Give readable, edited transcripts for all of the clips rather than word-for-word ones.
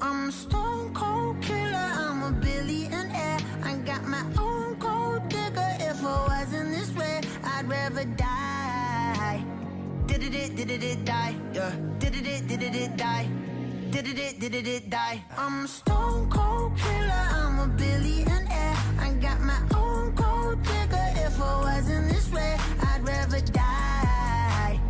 I'm a stone cold killer, I'm a billionaire. I got my own gold digger. If I wasn't this way, I'd rather die. Did it die, yeah. Did it die. Did it die. I'm a stone cold killer, I'm a billionaire. I got my own gold digger. If I wasn't this way, I'd rather die.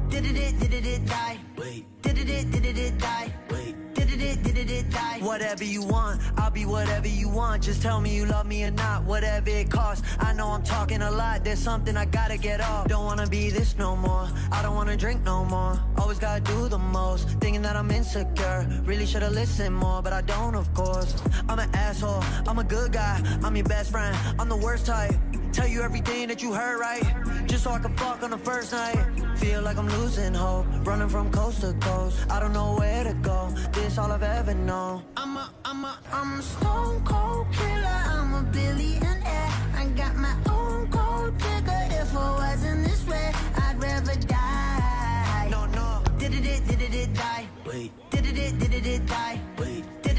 Did it die? Wait. Did it die? Wait. Did it die? Whatever you want, I'll be whatever you want. Just tell me you love me or not, whatever it costs. I know I'm talking a lot, there's something I gotta get off. Don't wanna be this no more, I don't wanna drink no more. Always gotta do the most, thinking that I'm insecure. Really should've listened more, but I don't, of course. I'm an asshole, I'm a good guy, I'm your best friend, I'm the worst type. Tell you everything that you heard right, just so I can fuck on the first night. Feel like I'm losing hope, running from coast to coast. I don't know where to go, this all I've ever known. I'm a stone cold killer, I'm a billionaire. I got my own gold digger. If I wasn't this way, I'd rather die. No. Did it die? Wait. Did it die? Wait. Did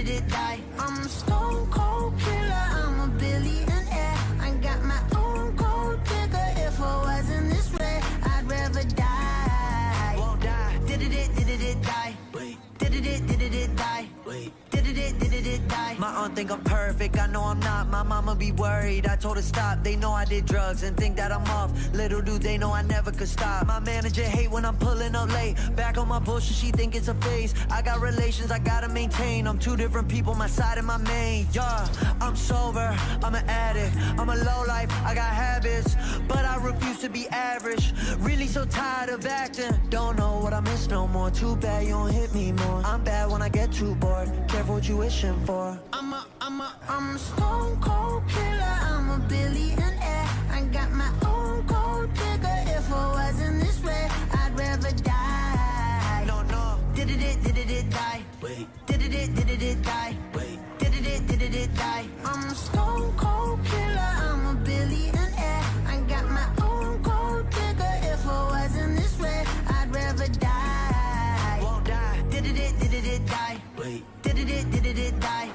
it die? I'm a stone cold killer, I'm a billionaire. I got my own gold digger. If I wasn't this way, I'd rather die. Won't die. Did it die? Wait. Did it die? Wait. Did it die? My aunt think I'm perfect, I know I'm not. My mama be worried, I told her stop. They know I did drugs and think that I'm off. Little do they know I never could stop. My manager hate when I'm pulling up late. Back on my bullshit, she think it's a phase. I got relations I gotta maintain. I'm two different people, my side and my main. Yeah, I'm sober, I'm an addict, I'm a lowlife, I got habits, but I refuse to be average. Really so tired of acting, don't know what I miss no more. Too bad you don't hit me more. I'm bad when I get too bored, careful what you wishing for. I'm a stone cold killer, I'm a billionaire. I got my own gold digger. If I wasn't this way, I'd rather die. No. Did it die? Wait. Did it die? Wait. Did it die? I'm a stone cold killer, I'm a billionaire. I got my own gold digger. If I wasn't this way, I'd rather die. Won't die. Did it die? Wait. Did it die?